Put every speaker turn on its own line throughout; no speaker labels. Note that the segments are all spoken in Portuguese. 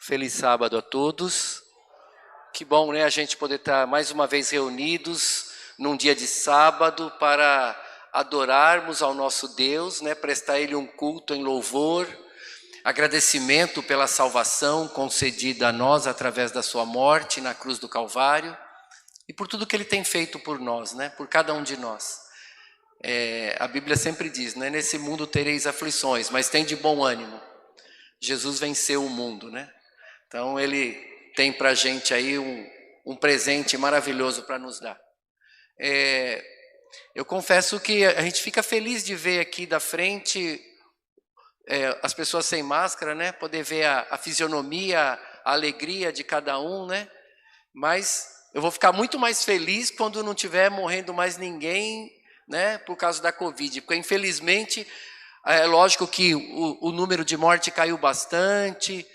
Feliz sábado a todos. Que bom, né, a gente poder estar mais uma vez reunidos num dia de sábado para adorarmos ao nosso Deus, né, prestar a Ele um culto em louvor, agradecimento pela salvação concedida a nós através da sua morte na cruz do Calvário e por tudo que Ele tem feito por nós, né, por cada um de nós. A Bíblia sempre diz, né, nesse mundo tereis aflições, mas tem de bom ânimo. Jesus venceu o mundo, né? Então Ele tem para a gente aí um presente maravilhoso para nos dar. Eu confesso que a gente fica feliz de ver aqui da frente as pessoas sem máscara, né? Poder ver a fisionomia, a alegria de cada um, né? Mas eu vou ficar muito mais feliz quando não tiver morrendo mais ninguém, né? Por causa da Covid, porque infelizmente é lógico que o número de morte caiu bastante.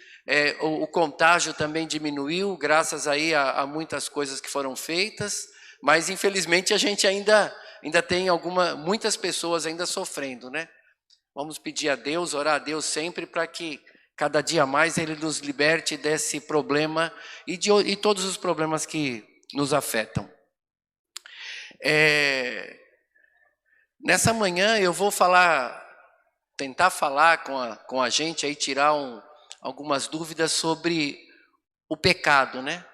O contágio também diminuiu, graças aí a muitas coisas que foram feitas, mas infelizmente a gente ainda tem muitas pessoas ainda sofrendo, né? Vamos pedir a Deus, orar a Deus sempre para que cada dia mais Ele nos liberte desse problema e todos os problemas que nos afetam. Nessa manhã eu vou tentar falar com a gente, aí tirar algumas dúvidas sobre o pecado, né?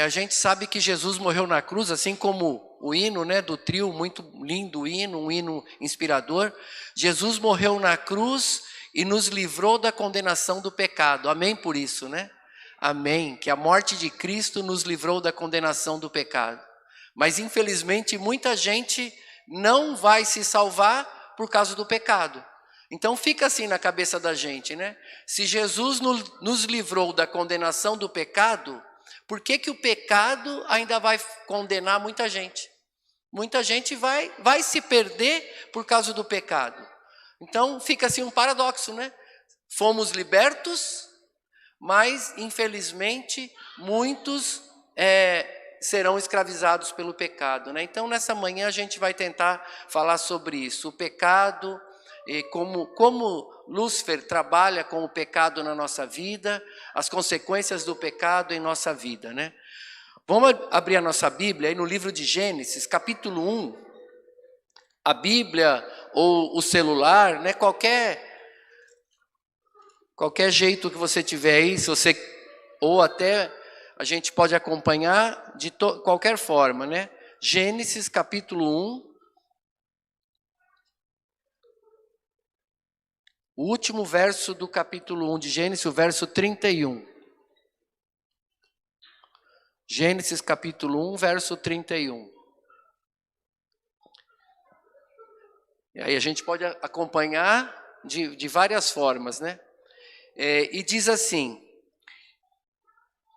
A gente sabe que Jesus morreu na cruz, assim como o hino, né, do trio, muito lindo hino, um hino inspirador. Jesus morreu na cruz e nos livrou da condenação do pecado. Amém por isso, né? Amém, que a morte de Cristo nos livrou da condenação do pecado. Mas infelizmente muita gente não vai se salvar por causa do pecado. Então fica assim na cabeça da gente, né? Se Jesus nos livrou da condenação do pecado, por que o pecado ainda vai condenar muita gente? Muita gente vai se perder por causa do pecado. Então fica assim um paradoxo, né? Fomos libertos, mas infelizmente muitos serão escravizados pelo pecado, né? Então nessa manhã a gente vai tentar falar sobre isso, o pecado, e como Lúcifer trabalha com o pecado na nossa vida, as consequências do pecado em nossa vida, né? Vamos abrir a nossa Bíblia aí no livro de Gênesis, capítulo 1. A Bíblia ou o celular, né? Qualquer jeito que você tiver aí, ou até a gente pode acompanhar de qualquer forma, né? Gênesis capítulo 1. O último verso do capítulo 1 de Gênesis, o verso 31. Gênesis capítulo 1, verso 31. E aí a gente pode acompanhar de várias formas, né? E diz assim: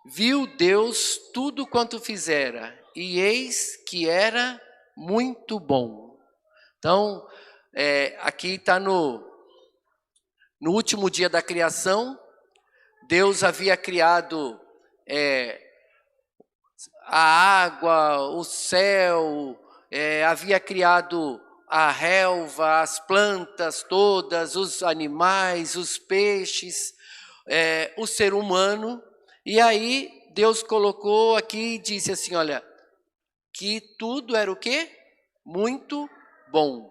viu Deus tudo quanto fizera, e eis que era muito bom. Então, aqui está no último dia da criação. Deus havia criado a água, o céu, havia criado a relva, as plantas todas, os animais, os peixes, o ser humano. E aí Deus colocou aqui e disse assim, olha, que tudo era o quê? Muito bom.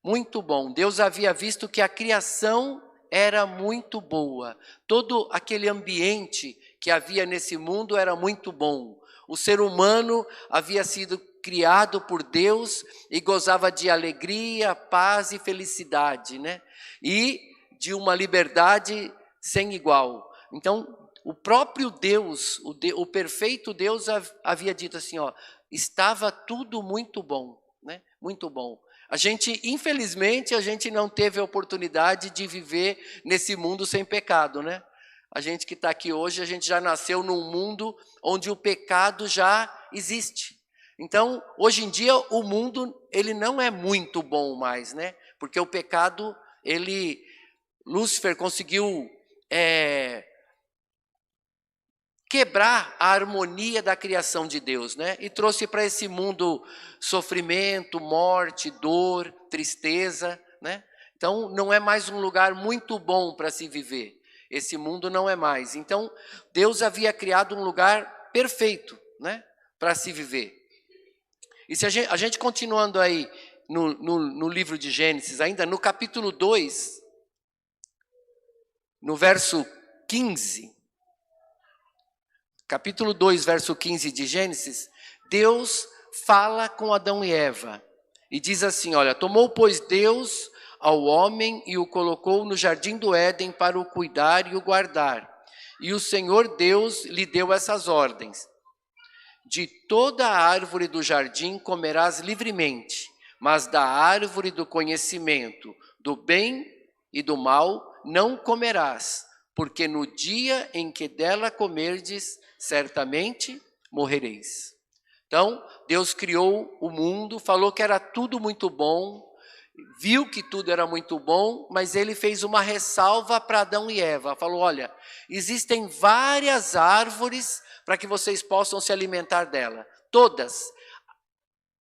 Muito bom. Deus havia visto que a criação era muito boa. Todo aquele ambiente que havia nesse mundo era muito bom. O ser humano havia sido criado por Deus e gozava de alegria, paz e felicidade, né? E de uma liberdade sem igual. Então, o próprio Deus, o perfeito Deus havia dito assim, ó, estava tudo muito bom, né? Muito bom. Infelizmente, a gente não teve a oportunidade de viver nesse mundo sem pecado, né? A gente que está aqui hoje, a gente já nasceu num mundo onde o pecado já existe. Então, hoje em dia, o mundo, ele não é muito bom mais, né? Porque o pecado, Lúcifer conseguiu quebrar a harmonia da criação de Deus, né? E trouxe para esse mundo sofrimento, morte, dor, tristeza, né? Então, não é mais um lugar muito bom para se viver. esse mundo não é mais. Então, Deus havia criado um lugar perfeito, né, para se viver. E se a gente continuando aí no livro de Gênesis, ainda no capítulo 2, no verso 15, capítulo 2, verso 15 de Gênesis, Deus fala com Adão e Eva e diz assim, olha, tomou, pois, Deus ao homem e o colocou no jardim do Éden para o cuidar e o guardar. E o Senhor Deus lhe deu essas ordens. De toda a árvore do jardim comerás livremente, mas da árvore do conhecimento do bem e do mal não comerás, porque no dia em que dela comerdes, certamente morrereis. Então, Deus criou o mundo, falou que era tudo muito bom, viu que tudo era muito bom, mas ele fez uma ressalva para Adão e Eva. Falou, olha, existem várias árvores para que vocês possam se alimentar dela. Todas.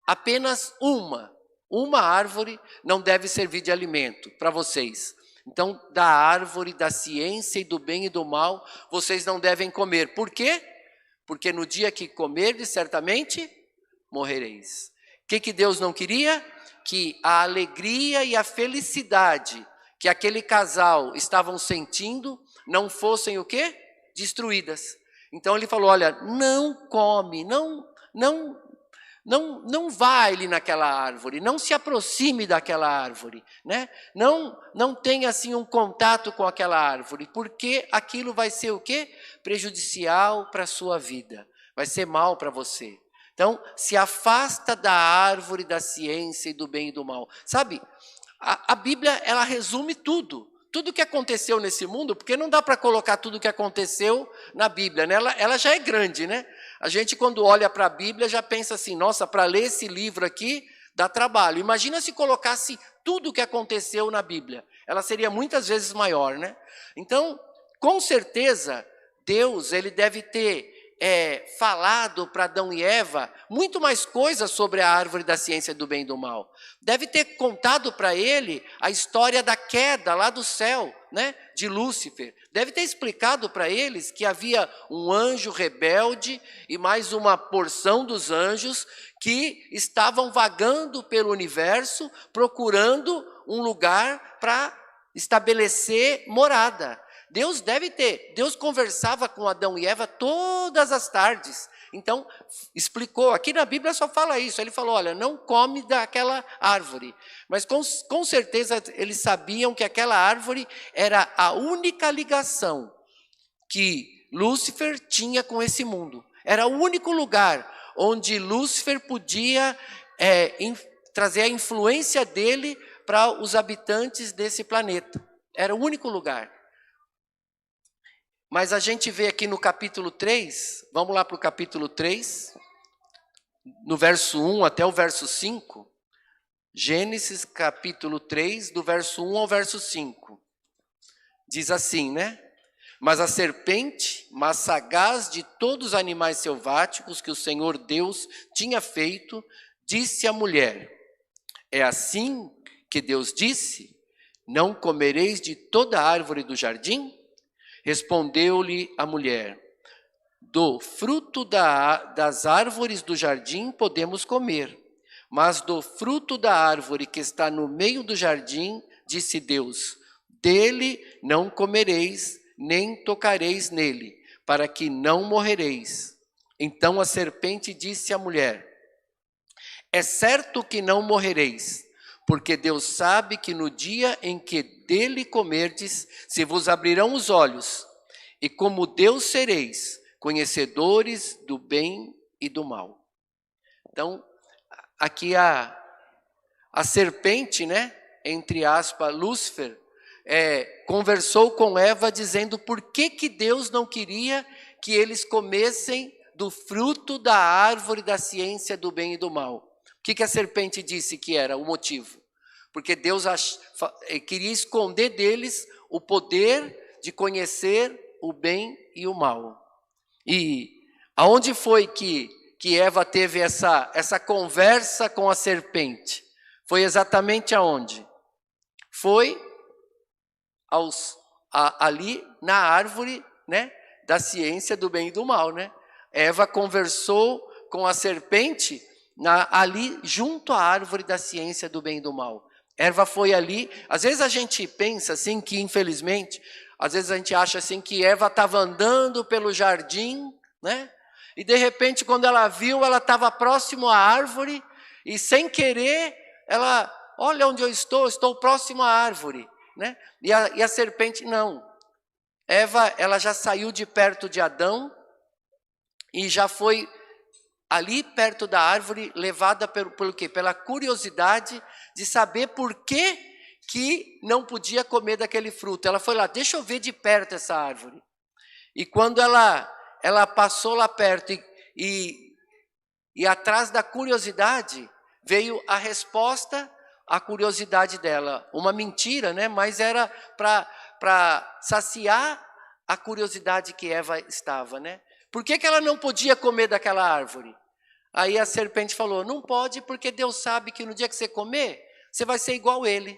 Apenas uma árvore não deve servir de alimento para vocês. Então, da árvore da ciência e do bem e do mal, vocês não devem comer. Por quê? Porque no dia que comerdes, certamente morrereis. O que Deus não queria? Que a alegria e a felicidade que aquele casal estavam sentindo não fossem o quê? Destruídas. Então ele falou, olha, não come, não vá ali naquela árvore, não se aproxime daquela árvore, né? Não tenha assim um contato com aquela árvore, porque aquilo vai ser o quê? Prejudicial para a sua vida, vai ser mal para você. Então, se afasta da árvore da ciência e do bem e do mal. Sabe, a Bíblia, ela resume tudo que aconteceu nesse mundo, porque não dá para colocar tudo o que aconteceu na Bíblia, né? Ela já é grande, né? A gente, quando olha para a Bíblia, já pensa assim, nossa, para ler esse livro aqui, dá trabalho. Imagina se colocasse tudo o que aconteceu na Bíblia. Ela seria muitas vezes maior, né? Então, com certeza, Deus, ele deve ter falado para Adão e Eva muito mais coisas sobre a árvore da ciência do bem e do mal. Deve ter contado para ele a história da queda lá do céu, né, de Lúcifer. Deve ter explicado para eles que havia um anjo rebelde e mais uma porção dos anjos que estavam vagando pelo universo, procurando um lugar para estabelecer morada. Deus conversava com Adão e Eva todas as tardes. Então, explicou, aqui na Bíblia só fala isso, ele falou, olha, não come daquela árvore. Mas com certeza eles sabiam que aquela árvore era a única ligação que Lúcifer tinha com esse mundo. Era o único lugar onde Lúcifer podia trazer a influência dele para os habitantes desse planeta. Era o único lugar. Mas a gente vê aqui no capítulo 3, vamos lá para o capítulo 3, no verso 1 até o verso 5, Gênesis capítulo 3, do verso 1 ao verso 5, diz assim, né? Mas a serpente, mais sagaz de todos os animais selváticos que o Senhor Deus tinha feito, disse à mulher, é assim que Deus disse, não comereis de toda a árvore do jardim? Respondeu-lhe a mulher, do fruto das árvores do jardim podemos comer, mas do fruto da árvore que está no meio do jardim, disse Deus, dele não comereis, nem tocareis nele, para que não morrereis. Então a serpente disse à mulher, é certo que não morrereis, porque Deus sabe que no dia em que dele comerdes, se vos abrirão os olhos, e como Deus sereis, conhecedores do bem e do mal. Então, aqui a serpente, né, entre aspas, Lúcifer, conversou com Eva dizendo por que Deus não queria que eles comessem do fruto da árvore da ciência do bem e do mal. O que a serpente disse que era o motivo? Porque Deus queria esconder deles o poder de conhecer o bem e o mal. E aonde foi que Eva teve essa conversa com a serpente? Foi exatamente aonde? Foi ali na árvore, né, da ciência do bem e do mal, né? Eva conversou com a serpente ali junto à árvore da ciência do bem e do mal. Eva foi ali. Às vezes a gente pensa assim que, infelizmente, às vezes a gente acha assim que Eva estava andando pelo jardim, né? E de repente, quando ela viu, ela estava próximo à árvore e sem querer, ela, olha onde eu estou próximo à árvore, né? E a serpente, não. Eva, ela já saiu de perto de Adão e já foi ali perto da árvore, levada pelo quê? Pela curiosidade de saber por que não podia comer daquele fruto. Ela foi lá, deixa eu ver de perto essa árvore. E quando ela passou lá perto e atrás da curiosidade veio a resposta à curiosidade dela. Uma mentira, né? Mas era para saciar a curiosidade que Eva estava, né? Por que ela não podia comer daquela árvore? Aí a serpente falou, não pode porque Deus sabe que no dia que você comer, você vai ser igual ele.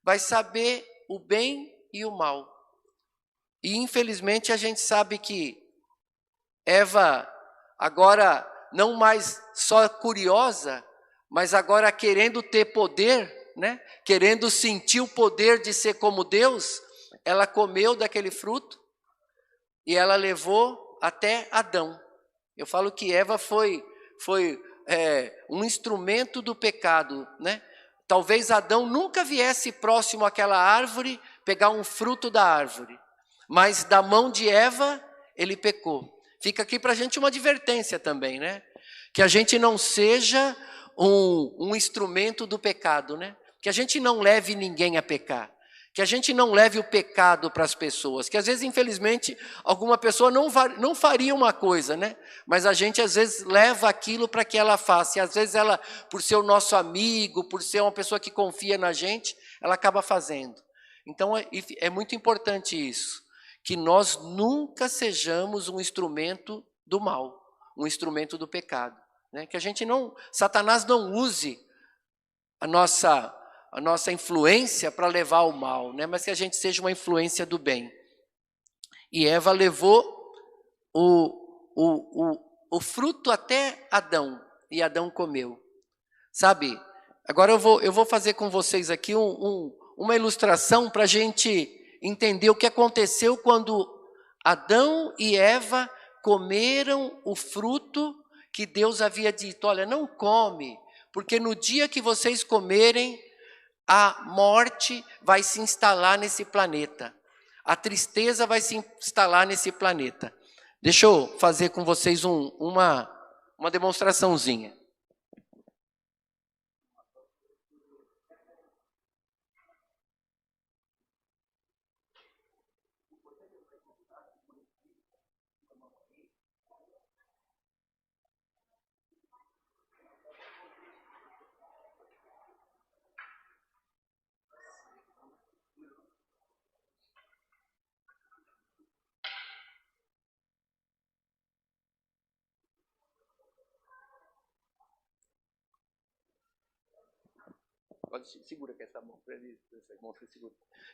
Vai saber o bem e o mal. E infelizmente a gente sabe que Eva, agora não mais só curiosa, mas agora querendo ter poder, né? Querendo sentir o poder de ser como Deus, ela comeu daquele fruto e ela levou até Adão. Eu falo que Eva foi um instrumento do pecado, né? Talvez Adão nunca viesse próximo àquela árvore, pegar um fruto da árvore, mas da mão de Eva ele pecou. Fica aqui para a gente uma advertência também, né? Que a gente não seja um instrumento do pecado, né? Que a gente não leve ninguém a pecar. Que a gente não leve o pecado para as pessoas. Que às vezes, infelizmente, alguma pessoa não faria uma coisa, né? Mas a gente às vezes leva aquilo para que ela faça. E às vezes ela, por ser o nosso amigo, por ser uma pessoa que confia na gente, ela acaba fazendo. Então é muito importante isso. Que nós nunca sejamos um instrumento do mal, um instrumento do pecado, né? Que a gente Satanás não use a nossa influência para levar ao mal, né? Mas que a gente seja uma influência do bem. E Eva levou o fruto até Adão, e Adão comeu. Sabe, agora eu vou fazer com vocês aqui uma ilustração para a gente entender o que aconteceu quando Adão e Eva comeram o fruto que Deus havia dito, olha, não come, porque no dia que vocês comerem, a morte vai se instalar nesse planeta. A tristeza vai se instalar nesse planeta. Deixa eu fazer com vocês uma demonstraçãozinha. Segura com essa mão para ele.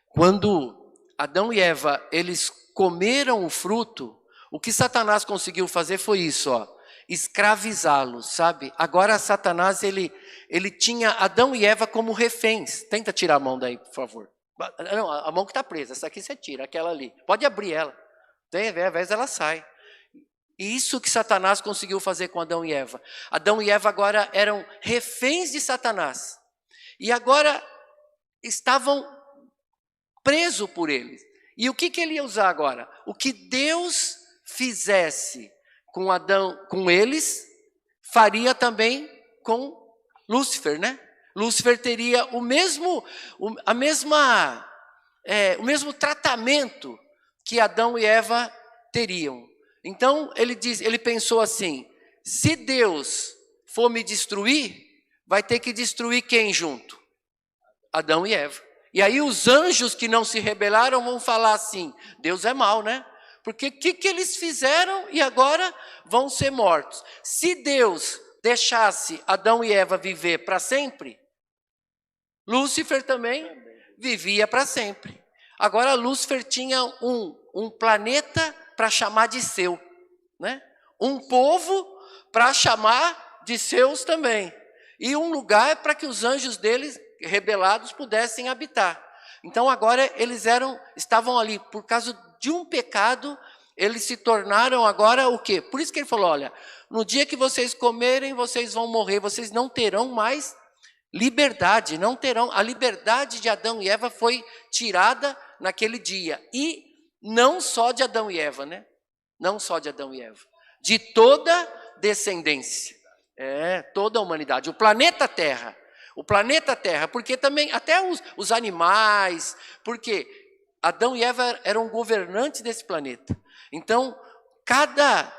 Quando Adão e Eva, eles comeram o fruto, o que Satanás conseguiu fazer foi isso, ó, escravizá-los, sabe? Agora Satanás, ele tinha Adão e Eva como reféns. Tenta tirar a mão daí, por favor. Não, a mão que está presa, essa aqui você tira, aquela ali. Pode abrir ela. Às vezes ela sai. E isso que Satanás conseguiu fazer com Adão e Eva. Adão e Eva agora eram reféns de Satanás. E agora estavam presos por eles. E o que ele ia usar agora? O que Deus fizesse com Adão, com eles, faria também com Lúcifer, né? Lúcifer teria o mesmo tratamento que Adão e Eva teriam. Então ele pensou assim: se Deus for me destruir, vai ter que destruir quem junto? Adão e Eva. E aí os anjos que não se rebelaram vão falar assim, Deus é mau, né? Porque o que eles fizeram e agora vão ser mortos? Se Deus deixasse Adão e Eva viver para sempre, Lúcifer também vivia para sempre. Agora Lúcifer tinha um planeta para chamar de seu, né? Um povo para chamar de seus também. E um lugar para que os anjos deles, rebelados, pudessem habitar. Então agora eles estavam ali, por causa de um pecado, eles se tornaram agora o quê? Por isso que ele falou, olha, no dia que vocês comerem, vocês vão morrer, vocês não terão mais liberdade, não terão. A liberdade de Adão e Eva foi tirada naquele dia. E não só de Adão e Eva, né? Não só de Adão e Eva. De toda descendência. Toda a humanidade. O planeta Terra. O planeta Terra. Porque também, até os animais. Porque Adão e Eva eram governantes desse planeta. Então, cada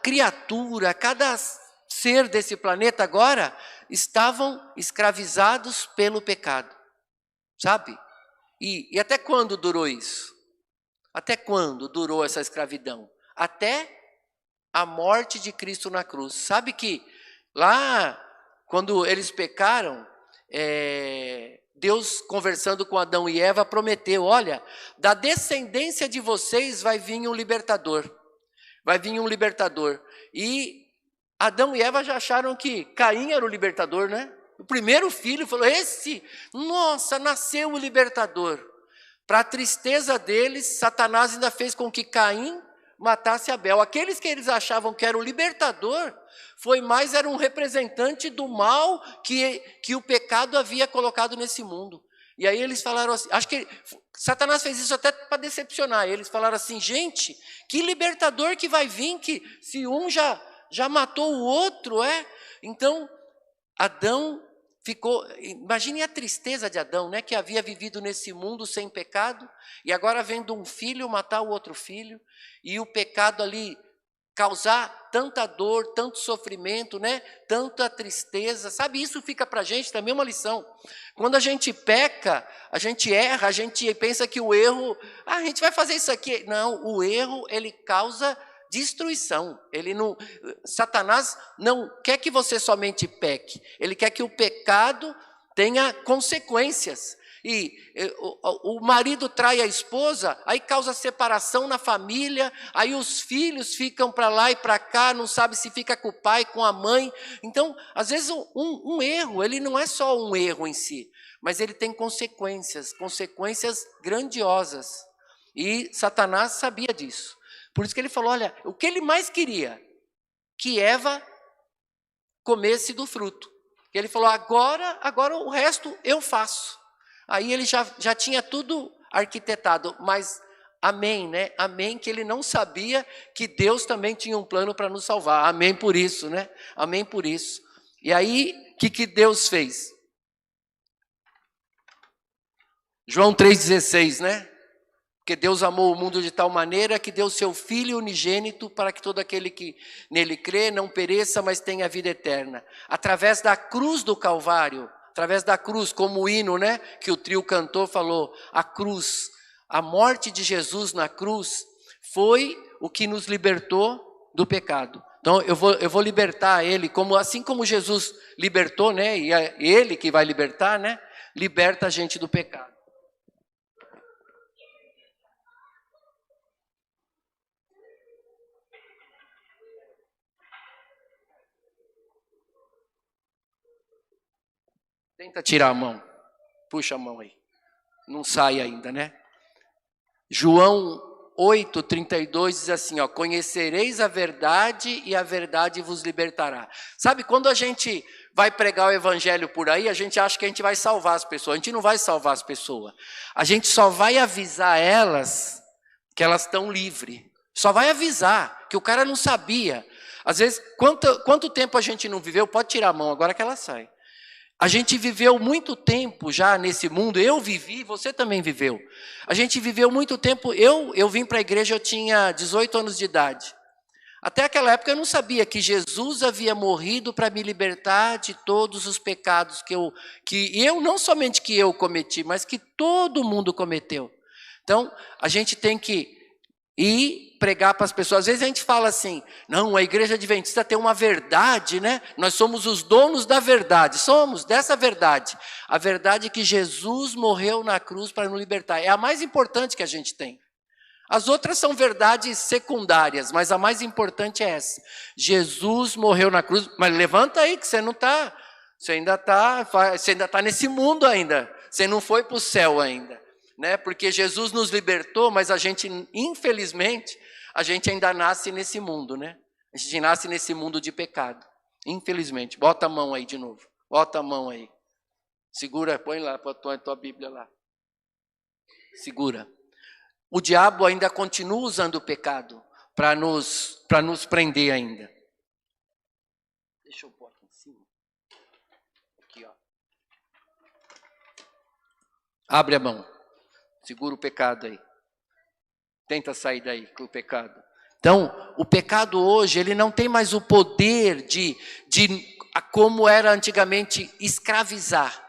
criatura, cada ser desse planeta agora estavam escravizados pelo pecado. Sabe? E até quando durou isso? Até quando durou essa escravidão? Até a morte de Cristo na cruz. Sabe que lá, quando eles pecaram, Deus, conversando com Adão e Eva, prometeu, olha, da descendência de vocês vai vir um libertador. Vai vir um libertador. E Adão e Eva já acharam que Caim era o libertador, né? O primeiro filho falou, nossa, nasceu o libertador. Para a tristeza deles, Satanás ainda fez com que Caim matasse Abel. Aqueles que eles achavam que era o libertador, era um representante do mal que o pecado havia colocado nesse mundo. E aí eles falaram assim, acho que Satanás fez isso até para decepcionar. Eles falaram assim, gente, que libertador que vai vir, que se um já matou o outro, Então, Adão ficou, imagine a tristeza de Adão, né, que havia vivido nesse mundo sem pecado, e agora vendo um filho matar o outro filho, e o pecado ali causar tanta dor, tanto sofrimento, né, tanta tristeza, sabe, isso fica para a gente também uma lição. Quando a gente peca, a gente erra, a gente pensa que o erro, a gente vai fazer isso aqui. Não, o erro, ele causa destruição. Satanás não quer que você somente peque, ele quer que o pecado tenha consequências. E o marido trai a esposa, aí causa separação na família, aí os filhos ficam para lá e para cá, não sabe se fica com o pai, com a mãe. Então, às vezes um erro, ele não é só um erro em si, mas ele tem consequências grandiosas. E Satanás sabia disso. Por isso que ele falou, olha, o que ele mais queria? Que Eva comesse do fruto. Ele falou, agora o resto eu faço. Aí ele já tinha tudo arquitetado, mas amém, né? Amém, que ele não sabia que Deus também tinha um plano para nos salvar. Amém por isso, né? Amém por isso. E aí, o que Deus fez? João 3,16, né? Porque Deus amou o mundo de tal maneira que deu seu Filho unigênito para que todo aquele que nele crê não pereça, mas tenha vida eterna. Através da cruz do Calvário, através da cruz, como o hino, né, que o trio cantou, falou, a cruz, a morte de Jesus na cruz foi o que nos libertou do pecado. Então eu vou libertar ele, assim como Jesus libertou, né, e é ele que vai libertar, né, liberta a gente do pecado. Tenta tirar a mão. Puxa a mão aí. Não sai ainda, né? João 8:32 diz assim, ó, conhecereis a verdade e a verdade vos libertará. Sabe, quando a gente vai pregar o evangelho por aí, a gente acha que a gente vai salvar as pessoas. A gente não vai salvar as pessoas. A gente só vai avisar elas que elas estão livres. Só vai avisar que o cara não sabia. Às vezes, quanto tempo a gente não viveu? Pode tirar a mão agora que ela sai. A gente viveu muito tempo já nesse mundo, eu vivi, você também viveu. A gente viveu muito tempo, eu vim para a igreja, eu tinha 18 anos de idade. Até aquela época eu não sabia que Jesus havia morrido para me libertar de todos os pecados que eu, não somente que eu cometi, mas que todo mundo cometeu. Então, a gente tem que e pregar para as pessoas. Às vezes a gente fala assim, não, a igreja adventista tem uma verdade, né? Nós somos os donos da verdade, somos dessa verdade. A verdade é que Jesus morreu na cruz para nos libertar. É a mais importante que a gente tem. As outras são verdades secundárias, mas a mais importante é essa. Jesus morreu na cruz, mas levanta aí que você não está, você ainda está nesse mundo ainda, você não foi para o céu ainda, né? Porque Jesus nos libertou, mas a gente, infelizmente, a gente ainda nasce nesse mundo, né? A gente nasce nesse mundo de pecado, infelizmente. Bota a mão aí de novo, bota a mão aí, segura, põe lá a tua Bíblia lá, segura. O diabo ainda continua usando o pecado para nos prender ainda. Deixa eu pôr aqui em cima. Aqui, ó. Abre a mão. Segura o pecado aí. Tenta sair daí com o pecado. Então, o pecado hoje, ele não tem mais o poder de como era antigamente, escravizar.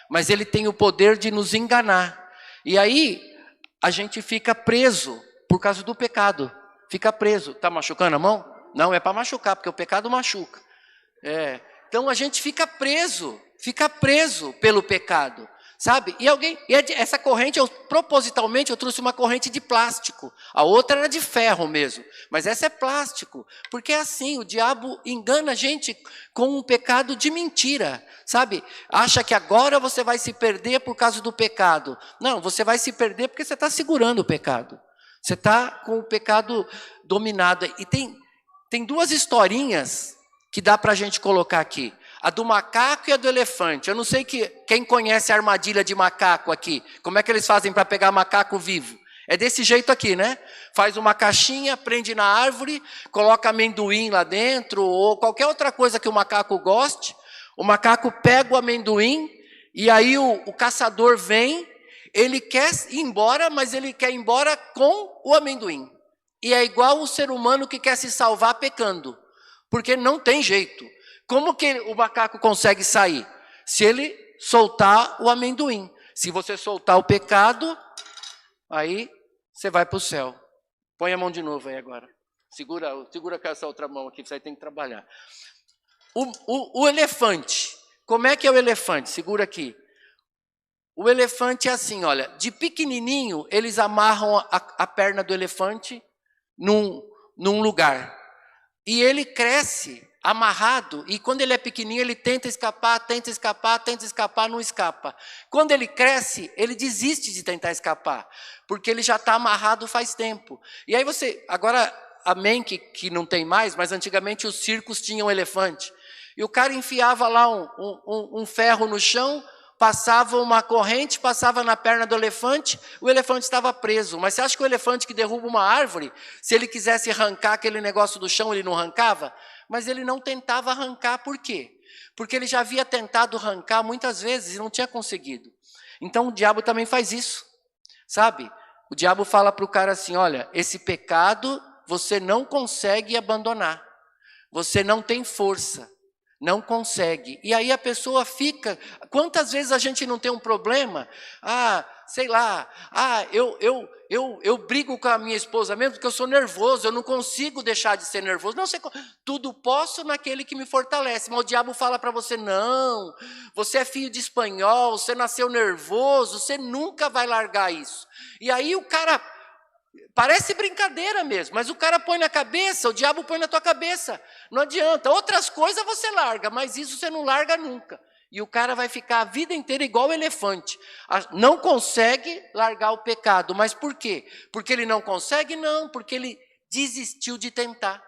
Mas ele tem o poder de nos enganar. E aí a gente fica preso por causa do pecado. Fica preso. Está machucando a mão? Não, é para machucar, porque o pecado machuca. Então a gente fica preso pelo pecado. Sabe? Essa corrente, propositalmente, eu trouxe uma corrente de plástico. A outra era de ferro mesmo. Mas essa é plástico. Porque é assim, o diabo engana a gente com um pecado de mentira. Sabe? Acha que agora você vai se perder por causa do pecado. Não, você vai se perder porque você está segurando o pecado. Você está com o pecado dominado. E tem duas historinhas que dá para a gente colocar aqui. A do macaco e a do elefante. Eu não sei quem conhece a armadilha de macaco aqui. Como é que eles fazem para pegar macaco vivo? É desse jeito aqui, né? Faz uma caixinha, prende na árvore, coloca amendoim lá dentro, ou qualquer outra coisa que o macaco goste. O macaco pega o amendoim, e aí o caçador vem, ele quer ir embora, mas ele quer ir embora com o amendoim. E é igual o ser humano que quer se salvar pecando. Porque não tem jeito. Como que o macaco consegue sair? Se ele soltar o amendoim. Se você soltar o pecado, aí você vai para o céu. Põe a mão de novo aí agora. Segura com essa outra mão aqui, você tem que trabalhar. O elefante. Como é que é o elefante? Segura aqui. O elefante é assim, olha. De pequenininho, eles amarram a perna do elefante num lugar. E ele cresce amarrado, e quando ele é pequenininho, ele tenta escapar, não escapa. Quando ele cresce, ele desiste de tentar escapar, porque ele já está amarrado faz tempo. E aí agora, amém que não tem mais, mas antigamente os circos tinham elefante. E o cara enfiava lá um ferro no chão, passava uma corrente, passava na perna do elefante, o elefante estava preso. Mas você acha que o elefante que derruba uma árvore, se ele quisesse arrancar aquele negócio do chão, ele não arrancava? Mas ele não tentava arrancar, por quê? Porque ele já havia tentado arrancar muitas vezes e não tinha conseguido. Então o diabo também faz isso, sabe? O diabo fala para o cara assim, olha, esse pecado você não consegue abandonar. Você não tem força. Não consegue. E aí a pessoa fica... Quantas vezes a gente não tem um problema? Sei lá. Eu brigo com a minha esposa mesmo porque eu sou nervoso. Eu não consigo deixar de ser nervoso. Não sei, tudo posso naquele que me fortalece. Mas o diabo fala para você, não. Você é filho de espanhol. Você nasceu nervoso. Você nunca vai largar isso. E aí o cara... Parece brincadeira mesmo, mas o cara põe na cabeça, o diabo põe na tua cabeça. Não adianta. Outras coisas você larga, mas isso você não larga nunca. E o cara vai ficar a vida inteira igual o elefante. Não consegue largar o pecado. Mas por quê? Porque ele não consegue? Não, porque ele desistiu de tentar.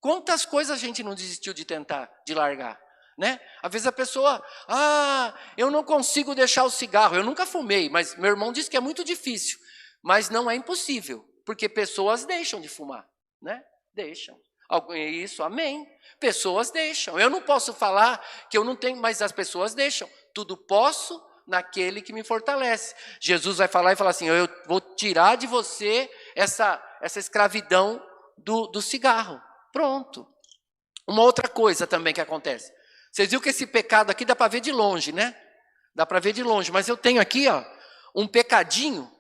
Quantas coisas a gente não desistiu de tentar, de largar? Né? Às vezes a pessoa, eu não consigo deixar o cigarro. Eu nunca fumei, mas meu irmão disse que é muito difícil. Mas não é impossível, porque pessoas deixam de fumar, né? Deixam. Isso, amém. Pessoas deixam. Eu não posso falar que eu não tenho, mas as pessoas deixam. Tudo posso naquele que me fortalece. Jesus vai falar e falar assim, eu vou tirar de você essa escravidão do cigarro. Pronto. Uma outra coisa também que acontece. Vocês viram que esse pecado aqui dá para ver de longe, né? Dá para ver de longe. Mas eu tenho aqui, ó, um pecadinho.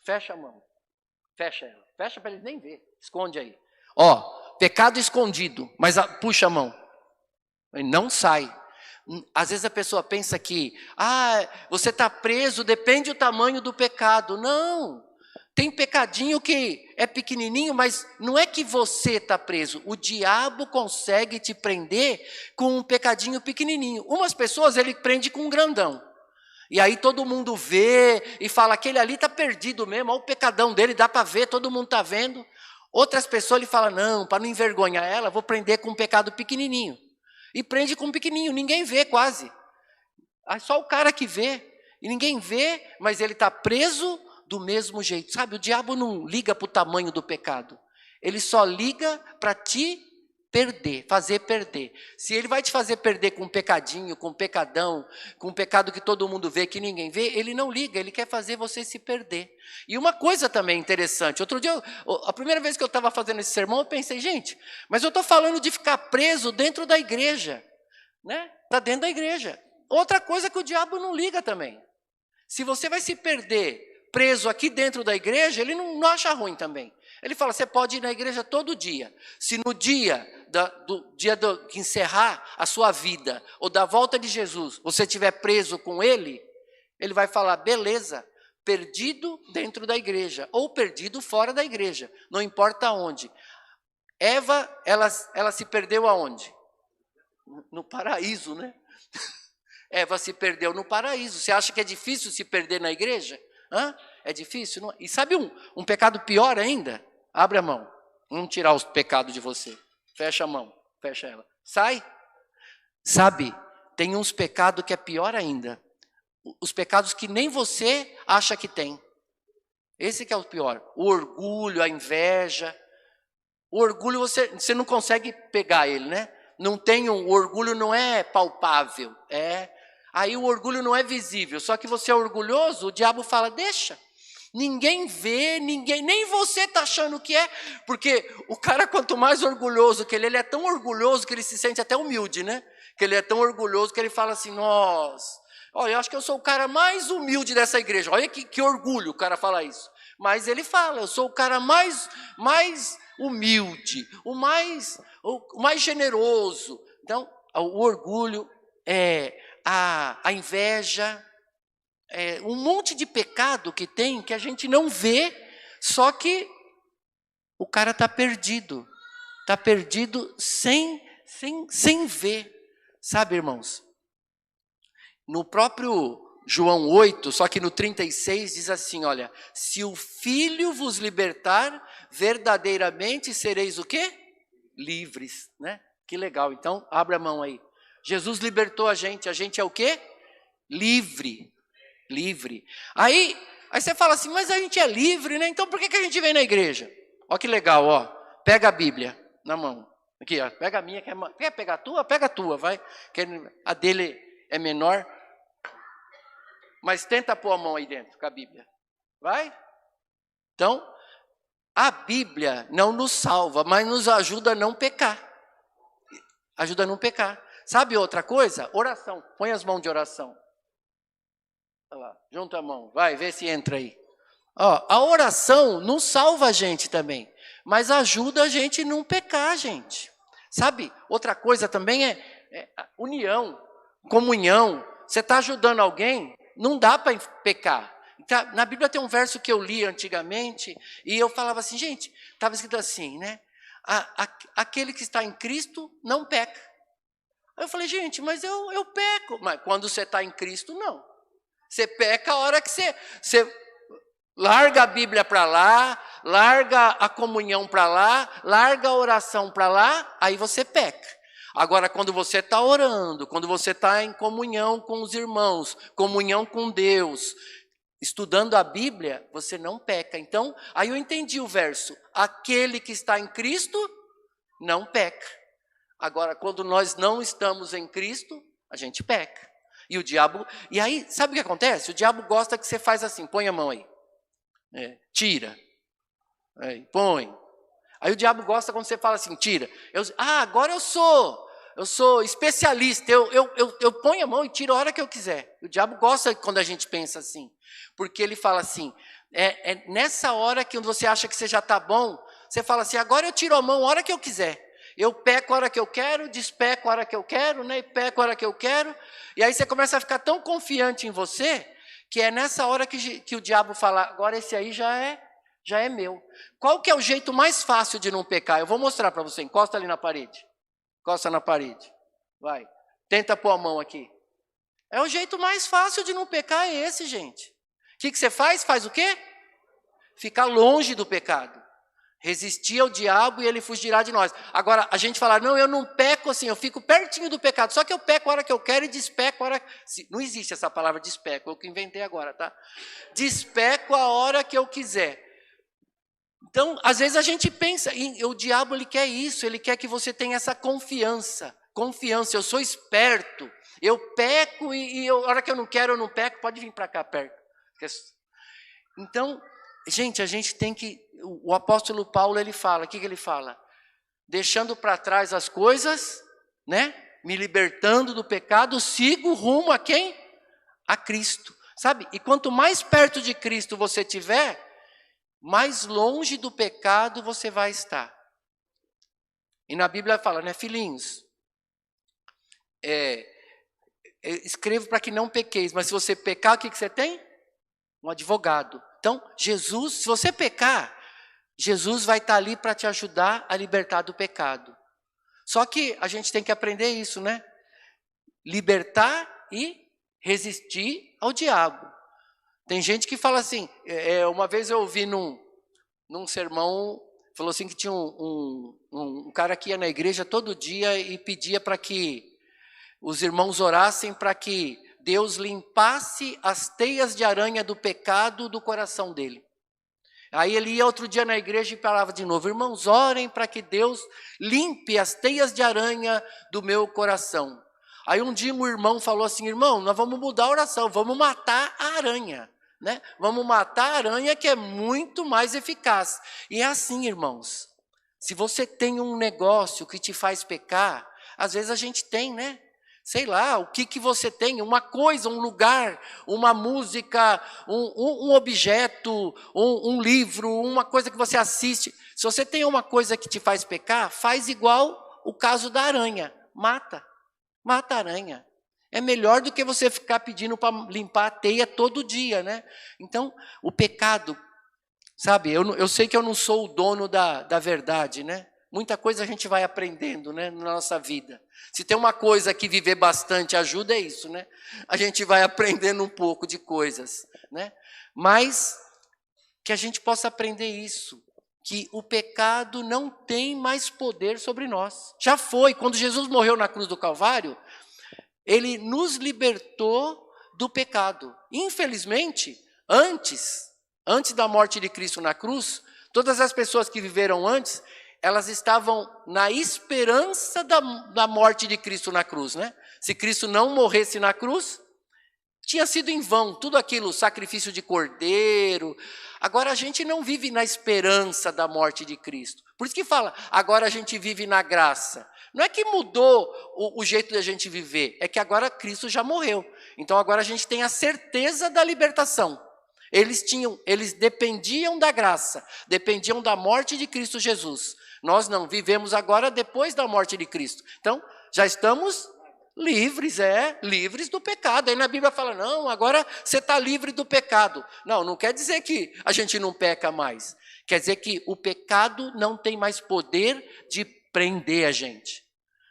Fecha a mão. Fecha ela. Fecha para ele nem ver. Esconde aí. Ó, pecado escondido, mas puxa a mão. Não sai. Às vezes a pessoa pensa que, você está preso, depende do tamanho do pecado. Não. Tem pecadinho que é pequenininho, mas não é que você está preso. O diabo consegue te prender com um pecadinho pequenininho. Umas pessoas ele prende com um grandão. E aí todo mundo vê e fala, aquele ali está perdido mesmo, olha o pecadão dele, dá para ver, todo mundo está vendo. Outras pessoas ele fala, não, para não envergonhar ela, vou prender com um pecado pequenininho. E prende com um pequenininho, ninguém vê quase. É só o cara que vê. E ninguém vê, mas ele está preso do mesmo jeito. Sabe, o diabo não liga para o tamanho do pecado. Ele só liga para te perder, fazer perder. Se ele vai te fazer perder com um pecadinho, com um pecadão, com um pecado que todo mundo vê, que ninguém vê, ele não liga, ele quer fazer você se perder. E uma coisa também interessante, outro dia, a primeira vez que eu estava fazendo esse sermão, eu pensei, gente, mas eu estou falando de ficar preso dentro da igreja, né? Está dentro da igreja. Outra coisa que o diabo não liga também. Se você vai se perder preso aqui dentro da igreja, ele não acha ruim também. Ele fala, você pode ir na igreja todo dia. Se no dia que encerrar a sua vida, ou da volta de Jesus, você estiver preso com ele, ele vai falar, beleza, perdido dentro da igreja, ou perdido fora da igreja, não importa onde. Eva, ela se perdeu aonde? No paraíso, né? Eva se perdeu no paraíso. Você acha que é difícil se perder na igreja? É difícil? Não? E sabe um pecado pior ainda? Abre a mão. Vamos tirar os pecados de você. Fecha a mão. Fecha ela. Sai. Sabe, tem uns pecados que é pior ainda. Os pecados que nem você acha que tem. Esse que é o pior. O orgulho, a inveja. O orgulho você não consegue pegar ele, né? O orgulho não é palpável. Aí o orgulho não é visível. Só que você é orgulhoso, o diabo fala, deixa. Ninguém vê, nem você está achando que é, porque o cara quanto mais orgulhoso que ele é tão orgulhoso que ele se sente até humilde, né? Que ele é tão orgulhoso que ele fala assim, nossa, olha, eu acho que eu sou o cara mais humilde dessa igreja, olha que orgulho o cara falar isso. Mas ele fala, eu sou o cara mais humilde, o mais generoso. Então, o orgulho, a inveja, um monte de pecado que tem, que a gente não vê, só que o cara está perdido sem ver, sabe, irmãos? No próprio João 8, só que no 36 diz assim, olha, se o Filho vos libertar, verdadeiramente sereis o quê? Livres, né? Que legal, então abre a mão aí. Jesus libertou a gente é o quê? Livre. Aí você fala assim, mas a gente é livre, né? Então por que a gente vem na igreja? Ó que legal, ó. Pega a Bíblia na mão. Aqui, ó. Pega a minha. Quer pegar a tua? Pega a tua, vai. A dele é menor. Mas tenta pôr a mão aí dentro com a Bíblia. Vai? Então, a Bíblia não nos salva, mas nos ajuda a não pecar. Ajuda a não pecar. Sabe outra coisa? Oração. Põe as mãos de oração. Olha lá, junta a mão, vai, vê se entra aí. Ó, a oração não salva a gente também, mas ajuda a gente a não pecar, gente. Sabe, outra coisa também é união, comunhão. Você está ajudando alguém, não dá para pecar. Na Bíblia tem um verso que eu li antigamente, e eu falava assim, gente, estava escrito assim, né? Aquele que está em Cristo não peca. Aí eu falei, gente, mas eu peco. Mas quando você está em Cristo, não. Você peca a hora que você larga a Bíblia para lá, larga a comunhão para lá, larga a oração para lá, aí você peca. Agora, quando você está orando, quando você está em comunhão com os irmãos, comunhão com Deus, estudando a Bíblia, você não peca. Então, aí eu entendi o verso. Aquele que está em Cristo não peca. Agora, quando nós não estamos em Cristo, a gente peca. E o diabo... E aí, sabe o que acontece? O diabo gosta que você faz assim, põe a mão aí. Tira. Põe. Aí o diabo gosta quando você fala assim, tira. Agora eu sou especialista, eu ponho a mão e tiro a hora que eu quiser. O diabo gosta quando a gente pensa assim. Porque ele fala assim, É nessa hora que você acha que você já está bom, você fala assim, agora eu tiro a mão a hora que eu quiser. Eu peco a hora que eu quero, despeco a hora que eu quero, né? E peco a hora que eu quero. E aí você começa a ficar tão confiante em você, que é nessa hora que o diabo fala, agora esse aí já é meu. Qual que é o jeito mais fácil de não pecar? Eu vou mostrar para você. Encosta ali na parede. Encosta na parede. Vai. Tenta pôr a mão aqui. É o jeito mais fácil de não pecar, é esse, gente. O que você faz? Faz o quê? Ficar longe do pecado. Resistir ao diabo e ele fugirá de nós. Agora, a gente fala, não, eu não peco assim, eu fico pertinho do pecado. Só que eu peco a hora que eu quero e despeco a hora... Não existe essa palavra despeco, eu que inventei agora, tá? Despeco a hora que eu quiser. Então, às vezes a gente pensa, e o diabo ele quer isso, ele quer que você tenha essa confiança. Confiança, eu sou esperto, eu peco e a hora que eu não quero, eu não peco, pode vir para cá perto. Então, gente, a gente tem que... O apóstolo Paulo, ele fala, o que ele fala? Deixando para trás as coisas, né? Me libertando do pecado, sigo rumo a quem? A Cristo, sabe? E quanto mais perto de Cristo você estiver, mais longe do pecado você vai estar. E na Bíblia fala, né? Filhinhos, escrevo para que não pequeis, mas se você pecar, o que você tem? Um advogado. Então, Jesus, se você pecar, Jesus vai estar ali para te ajudar a libertar do pecado. Só que a gente tem que aprender isso, né? Libertar e resistir ao diabo. Tem gente que fala assim, uma vez eu ouvi num sermão, falou assim que tinha um cara que ia na igreja todo dia e pedia para que os irmãos orassem para que Deus limpasse as teias de aranha do pecado do coração dele. Aí ele ia outro dia na igreja e falava de novo, irmãos, orem para que Deus limpe as teias de aranha do meu coração. Aí um dia um irmão falou assim, irmão, nós vamos mudar a oração, vamos matar a aranha, né? Vamos matar a aranha que é muito mais eficaz. E é assim, irmãos, se você tem um negócio que te faz pecar, às vezes a gente tem, né? Sei lá, o que você tem, uma coisa, um lugar, uma música, um objeto, um livro, uma coisa que você assiste. Se você tem uma coisa que te faz pecar, faz igual o caso da aranha, mata a aranha. É melhor do que você ficar pedindo para limpar a teia todo dia, né? Então, o pecado, sabe, eu sei que eu não sou o dono da verdade, né? Muita coisa a gente vai aprendendo, né, na nossa vida. Se tem uma coisa que viver bastante ajuda, é isso, né? A gente vai aprendendo um pouco de coisas, né? Mas que a gente possa aprender isso, que o pecado não tem mais poder sobre nós. Já foi, quando Jesus morreu na cruz do Calvário, ele nos libertou do pecado. Infelizmente, antes da morte de Cristo na cruz, todas as pessoas que viveram antes, elas estavam na esperança da morte de Cristo na cruz, né? Se Cristo não morresse na cruz, tinha sido em vão, tudo aquilo, sacrifício de cordeiro. Agora a gente não vive na esperança da morte de Cristo. Por isso que fala, agora a gente vive na graça. Não é que mudou o jeito da gente viver, é que agora Cristo já morreu. Então agora a gente tem a certeza da libertação. Eles dependiam da graça, dependiam da morte de Cristo Jesus. Nós não, vivemos agora depois da morte de Cristo. Então, já estamos livres, livres do pecado. Aí na Bíblia fala, não, agora você está livre do pecado. Não quer dizer que a gente não peca mais. Quer dizer que o pecado não tem mais poder de prender a gente.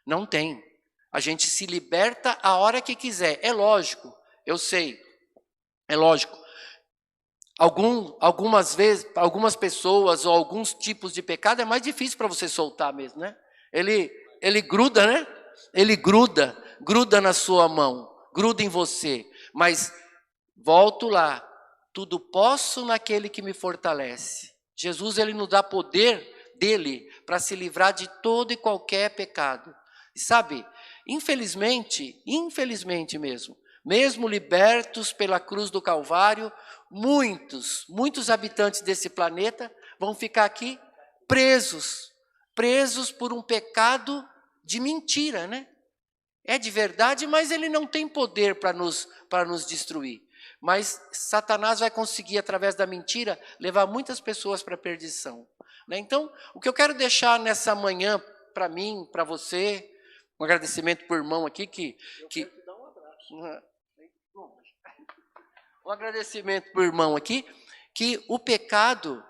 Não tem. A gente se liberta a hora que quiser. É lógico, eu sei, é lógico. Algumas vezes, algumas pessoas ou alguns tipos de pecado é mais difícil para você soltar mesmo, né? Ele gruda, né? Ele gruda na sua mão, gruda em você. Mas volto lá, tudo posso naquele que me fortalece. Jesus, ele nos dá poder dele para se livrar de todo e qualquer pecado. E sabe, infelizmente mesmo libertos pela cruz do Calvário, muitos habitantes desse planeta vão ficar aqui presos por um pecado de mentira, né? É de verdade, mas ele não tem poder para nos destruir. mas Satanás vai conseguir, através da mentira, levar muitas pessoas para a perdição, né? Então, o que eu quero deixar nessa manhã, para mim, para você, um agradecimento para o irmão aqui, quero te dar um abraço. Um agradecimento para o irmão aqui, que o pecado,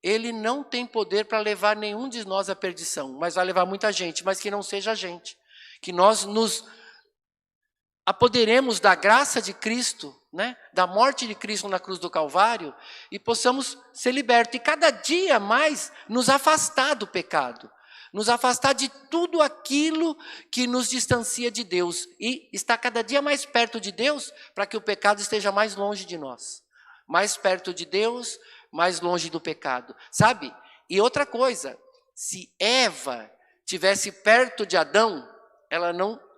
ele não tem poder para levar nenhum de nós à perdição, mas vai levar muita gente, mas que não seja a gente. Que nós nos apoderemos da graça de Cristo, né? Da morte de Cristo na cruz do Calvário, e possamos ser libertos. E cada dia mais nos afastar do pecado. Nos afastar de tudo aquilo que nos distancia de Deus. E estar cada dia mais perto de Deus, para que o pecado esteja mais longe de nós. Mais perto de Deus, mais longe do pecado, sabe? E outra coisa, se Eva tivesse perto de Adão,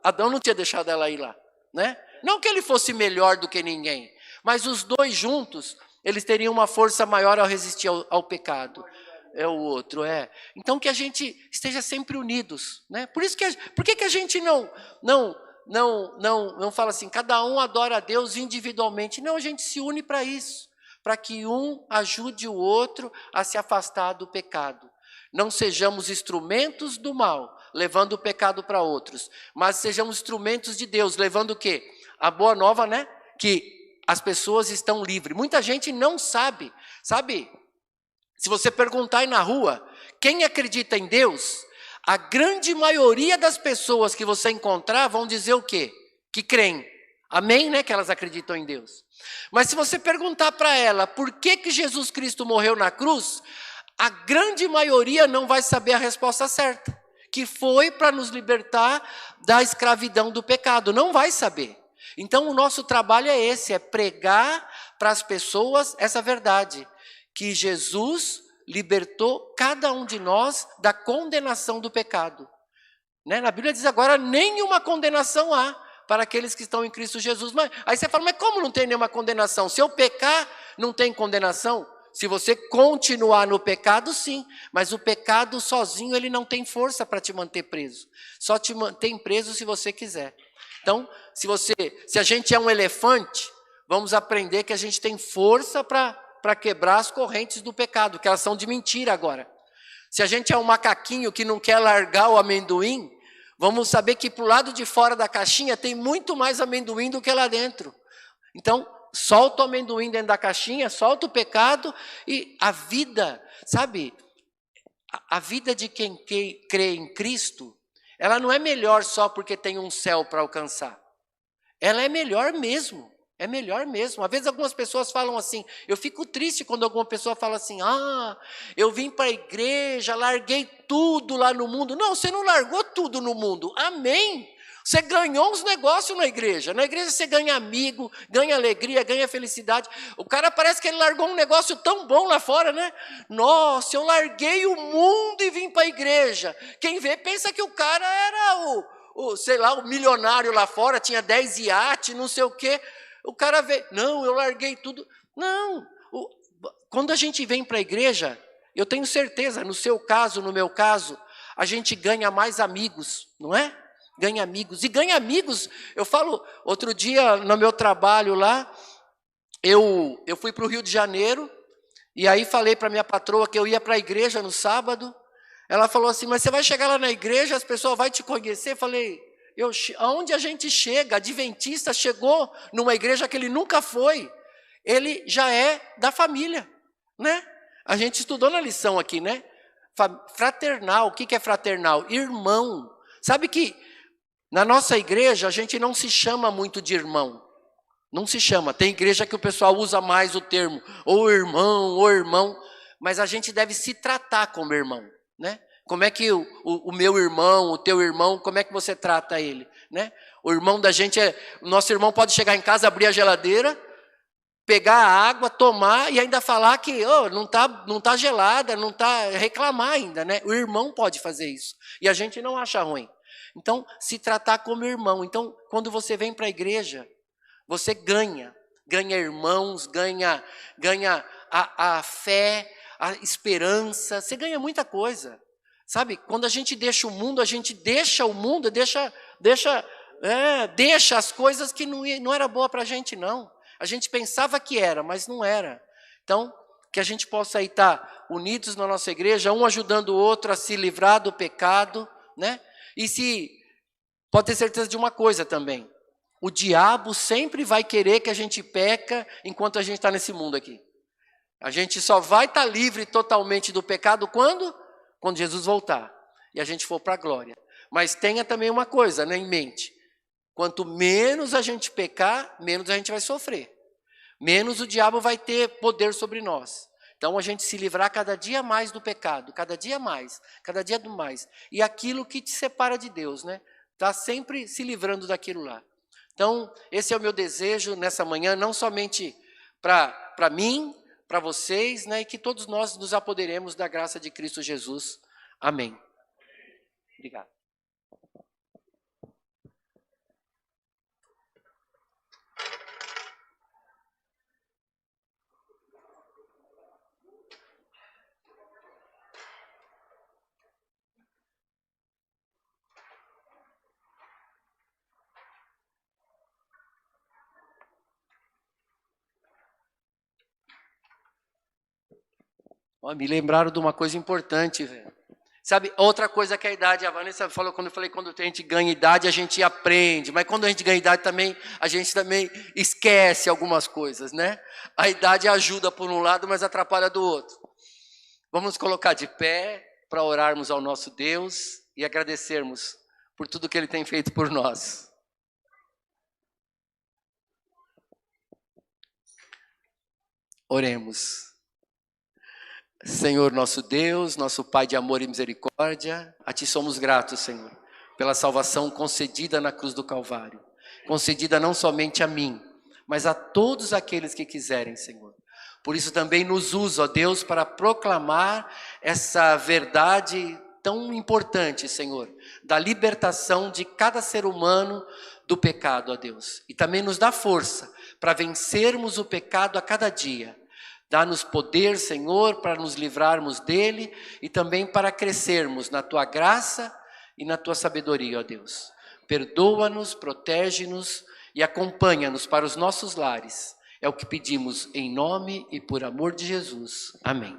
Adão não tinha deixado ela ir lá, né? Não que ele fosse melhor do que ninguém, mas os dois juntos, eles teriam uma força maior ao resistir ao pecado. É o outro, é. Então que a gente esteja sempre unidos, né? Por que a gente não fala assim, cada um adora a Deus individualmente? Não, a gente se une para isso. Para que um ajude o outro a se afastar do pecado. Não sejamos instrumentos do mal, levando o pecado para outros, mas sejamos instrumentos de Deus, levando o quê? A boa nova, né? Que as pessoas estão livres. Muita gente não sabe, se você perguntar aí na rua, quem acredita em Deus, a grande maioria das pessoas que você encontrar vão dizer o quê? Que creem. Amém, né? Que elas acreditam em Deus. Mas se você perguntar para ela por que Jesus Cristo morreu na cruz, a grande maioria não vai saber a resposta certa. Que foi para nos libertar da escravidão do pecado. Não vai saber. Então o nosso trabalho é esse, é pregar para as pessoas essa verdade. Que Jesus libertou cada um de nós da condenação do pecado. Né? Na Bíblia diz agora, nenhuma condenação há para aqueles que estão em Cristo Jesus. Mas aí você fala, mas como não tem nenhuma condenação? Se eu pecar, não tem condenação? Se você continuar no pecado, sim. Mas o pecado sozinho, ele não tem força para te manter preso. Só te mantém preso se você quiser. Então, se a gente é um elefante, vamos aprender que a gente tem força para quebrar as correntes do pecado, que elas são de mentira agora. Se a gente é um macaquinho que não quer largar o amendoim, vamos saber que para o lado de fora da caixinha tem muito mais amendoim do que lá dentro. Então, solta o amendoim dentro da caixinha, solta o pecado e a vida, sabe? A vida de quem crê em Cristo, ela não é melhor só porque tem um céu para alcançar. Ela é melhor mesmo. É melhor mesmo. Às vezes algumas pessoas falam assim, eu fico triste quando alguma pessoa fala assim, eu vim para a igreja, larguei tudo lá no mundo. Não, você não largou tudo no mundo. Amém. Você ganhou uns negócios na igreja. Na igreja você ganha amigo, ganha alegria, ganha felicidade. O cara parece que ele largou um negócio tão bom lá fora, né? Nossa, eu larguei o mundo e vim para a igreja. Quem vê pensa que o cara era o milionário lá fora, tinha 10 iates, não sei o quê. O cara vê, não, eu larguei tudo. Não, quando a gente vem para a igreja, eu tenho certeza, no seu caso, no meu caso, a gente ganha mais amigos, não é? Ganha amigos. E ganha amigos, eu falo, outro dia no meu trabalho lá, eu fui para o Rio de Janeiro, e aí falei para minha patroa que eu ia para a igreja no sábado. Ela falou assim, mas você vai chegar lá na igreja, as pessoas vão te conhecer? Eu falei, aonde a gente chega, adventista chegou numa igreja que ele nunca foi, ele já é da família, né? A gente estudou na lição aqui, né? Fraternal, o que é fraternal? Irmão. Sabe que na nossa igreja a gente não se chama muito de irmão, não se chama. Tem igreja que o pessoal usa mais o termo, ou irmão, mas a gente deve se tratar como irmão, né? Como é que o meu irmão, o teu irmão, como é que você trata ele, né? O irmão da gente o nosso irmão pode chegar em casa, abrir a geladeira, pegar a água, tomar e ainda falar que não tá gelada, não tá, reclamar ainda, né? O irmão pode fazer isso e a gente não acha ruim. Então, se tratar como irmão. Então, quando você vem para a igreja, você ganha irmãos, ganha a fé, a esperança, você ganha muita coisa. Sabe, quando a gente deixa o mundo, deixa as coisas que não era boa para a gente, não. A gente pensava que era, mas não era. Então, que a gente possa aí estar unidos na nossa igreja, um ajudando o outro a se livrar do pecado, né? E pode ter certeza de uma coisa também. O diabo sempre vai querer que a gente peca enquanto a gente está nesse mundo aqui. A gente só vai estar livre totalmente do pecado quando? Quando Jesus voltar e a gente for para a glória. Mas tenha também uma coisa, né, em mente. Quanto menos a gente pecar, menos a gente vai sofrer. Menos o diabo vai ter poder sobre nós. Então a gente se livrar cada dia mais do pecado, cada dia mais E aquilo que te separa de Deus, né? Tá sempre se livrando daquilo lá. Então, esse é o meu desejo nessa manhã, não somente para mim, para vocês, né? E que todos nós nos apoderemos da graça de Cristo Jesus. Amém. Obrigado. Ó, me lembraram de uma coisa importante, velho. Sabe, outra coisa que a idade, a Vanessa falou quando eu falei, quando a gente ganha idade, a gente aprende, mas quando a gente ganha idade também, a gente também esquece algumas coisas, né? A idade ajuda por um lado, mas atrapalha do outro. Vamos nos colocar de pé para orarmos ao nosso Deus e agradecermos por tudo que Ele tem feito por nós. Oremos. Senhor nosso Deus, nosso Pai de amor e misericórdia, a Ti somos gratos, Senhor, pela salvação concedida na cruz do Calvário. Concedida não somente a mim, mas a todos aqueles que quiserem, Senhor. Por isso também nos usa, ó Deus, para proclamar essa verdade tão importante, Senhor, da libertação de cada ser humano do pecado, ó Deus. E também nos dá força para vencermos o pecado a cada dia. Dá-nos poder, Senhor, para nos livrarmos dele e também para crescermos na Tua graça e na Tua sabedoria, ó Deus. Perdoa-nos, protege-nos e acompanha-nos para os nossos lares. É o que pedimos em nome e por amor de Jesus. Amém.